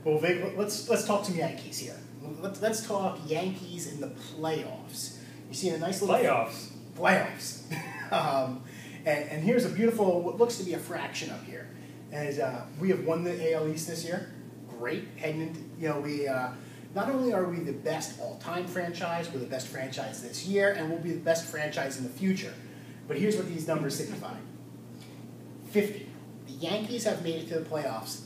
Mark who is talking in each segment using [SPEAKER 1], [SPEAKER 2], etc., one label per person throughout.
[SPEAKER 1] Well, Vic, let's talk some Yankees here. Let's talk Yankees in the playoffs. You see a nice little
[SPEAKER 2] Playoffs.
[SPEAKER 1] And here's a beautiful, what looks to be a fraction up here. And we have won the AL East this year. Great. Heading into, we not only are we the best all-time franchise, we're the best franchise this year, and we'll be the best franchise in the future. But here's what these numbers signify. 50. The Yankees have made it to the playoffs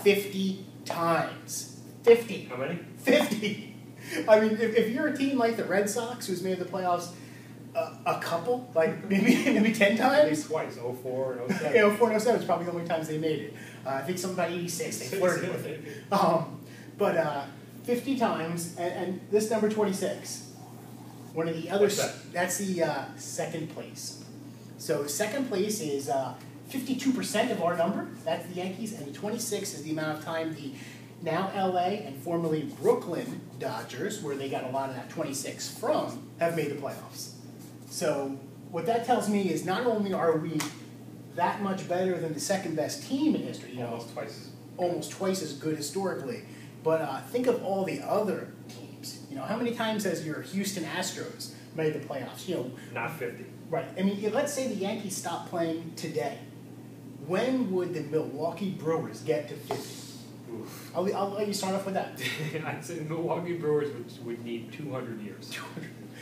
[SPEAKER 1] 50 times. 50.
[SPEAKER 2] How many?
[SPEAKER 1] 50. I mean, if you're a team like the Red Sox, who's made the playoffs a couple, like maybe 10 times.
[SPEAKER 2] At least twice, 04 and 07.
[SPEAKER 1] Yeah, 04 and 07 is probably the only times they made it. I think something about 86, they flirted with it. But 50 times, and this number 26, one of the other, that's the second place. So second place is 52% of our number, that's the Yankees, and the 26 is the amount of time the now LA and formerly Brooklyn Dodgers, where they got a lot of that 26 from, have made the playoffs. So what that tells me is not only are we that much better than the second best team in history, almost twice as good historically, but think of all the other teams. How many times has your Houston Astros made the playoffs?
[SPEAKER 2] Not 50.
[SPEAKER 1] Right. I mean, let's say the Yankees stop playing today. When would the Milwaukee Brewers get to 50?
[SPEAKER 2] Oof.
[SPEAKER 1] I'll let you start off with that.
[SPEAKER 2] I'd say the Milwaukee Brewers would need 200 years.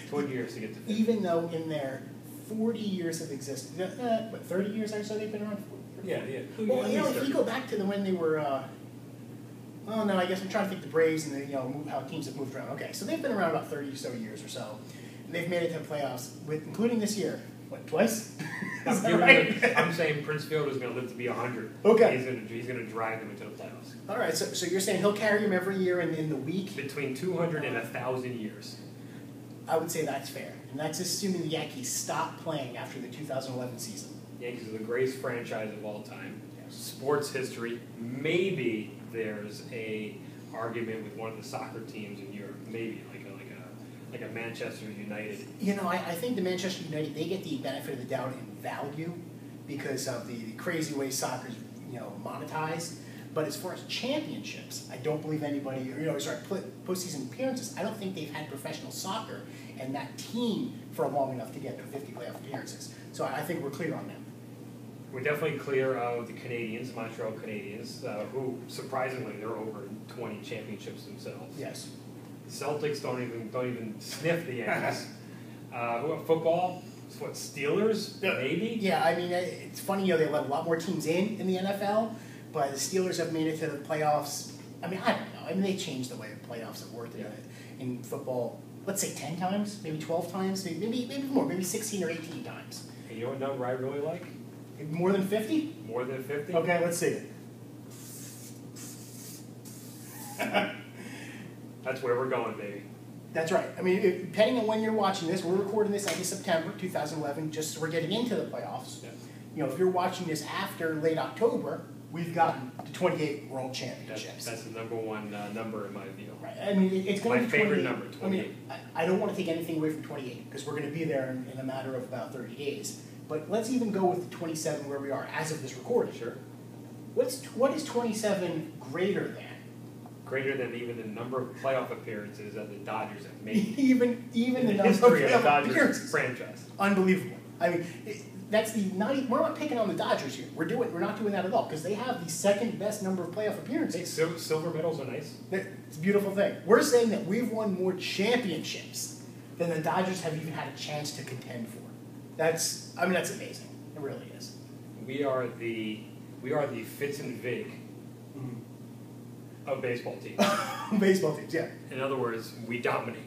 [SPEAKER 2] 200 years to get to 50.
[SPEAKER 1] Even though in their 40 years of existence, 30 years or so they've been around?
[SPEAKER 2] Yeah.
[SPEAKER 1] Well, if you go back to when they were, oh no, I guess I'm trying to think the Braves and how teams have moved around. Okay, so they've been around about 30 or so years or so. And they've made it to the playoffs, including this year. What, twice?
[SPEAKER 2] I'm saying Prince Fielder is going to live to be 100.
[SPEAKER 1] Okay.
[SPEAKER 2] He's going to drag them into the playoffs.
[SPEAKER 1] All right, so you're saying he'll carry him every year in the week?
[SPEAKER 2] Between 200 and 1,000 years.
[SPEAKER 1] I would say that's fair. And that's assuming the Yankees stop playing after the 2011 season.
[SPEAKER 2] Yankees are the greatest franchise of all time. Yes. Sports history. Maybe there's a argument with one of the soccer teams in Europe. Maybe like a Manchester United.
[SPEAKER 1] I think the Manchester United, they get the benefit of the doubt in value because of the crazy way soccer's monetized. But as far as championships, I don't believe anybody, postseason appearances, I don't think they've had professional soccer and that team for long enough to get to 50 playoff appearances. So I think we're clear on them.
[SPEAKER 2] We're definitely clear of the Canadians, Montreal Canadiens, who surprisingly they're over 20 championships themselves.
[SPEAKER 1] Yes.
[SPEAKER 2] The Celtics don't even sniff the Yankees. Football? What, Steelers? Maybe?
[SPEAKER 1] Yeah, I mean, it's funny, they let a lot more teams in the NFL, but the Steelers have made it to the playoffs. I mean, I don't know. I mean, they changed the way the playoffs have worked in football, let's say 10 times, maybe 12 times, maybe more, maybe 16 or 18 times.
[SPEAKER 2] And you know what number I really like?
[SPEAKER 1] More than 50?
[SPEAKER 2] More than 50?
[SPEAKER 1] Okay, let's see it.
[SPEAKER 2] That's where we're going, baby.
[SPEAKER 1] That's right. I mean, depending on when you're watching this, we're recording this in September 2011, just so we're getting into the playoffs. Yeah. If you're watching this after late October, we've gotten to 28 World Championships.
[SPEAKER 2] That's the number one number in my view.
[SPEAKER 1] Right. I mean, it's going to be 28.
[SPEAKER 2] My favorite number, 28.
[SPEAKER 1] I mean, I don't want to take anything away from 28 because we're going to be there in a matter of about 30 days. But let's even go with the 27 where we are as of this recording.
[SPEAKER 2] Sure.
[SPEAKER 1] What is 27 greater than?
[SPEAKER 2] Greater than even the number of playoff appearances that the Dodgers have made.
[SPEAKER 1] even the number
[SPEAKER 2] history
[SPEAKER 1] of
[SPEAKER 2] the Dodgers
[SPEAKER 1] appearances.
[SPEAKER 2] Franchise.
[SPEAKER 1] Unbelievable. I mean, we're not picking on the Dodgers here. We're not doing that at all because they have the second best number of playoff appearances.
[SPEAKER 2] Hey, silver medals are nice.
[SPEAKER 1] It's a beautiful thing. We're saying that we've won more championships than the Dodgers have even had a chance to contend for. That's amazing. It really is.
[SPEAKER 2] We are the Fitz and Vig of baseball teams.
[SPEAKER 1] Baseball teams, yeah.
[SPEAKER 2] In other words, we dominate.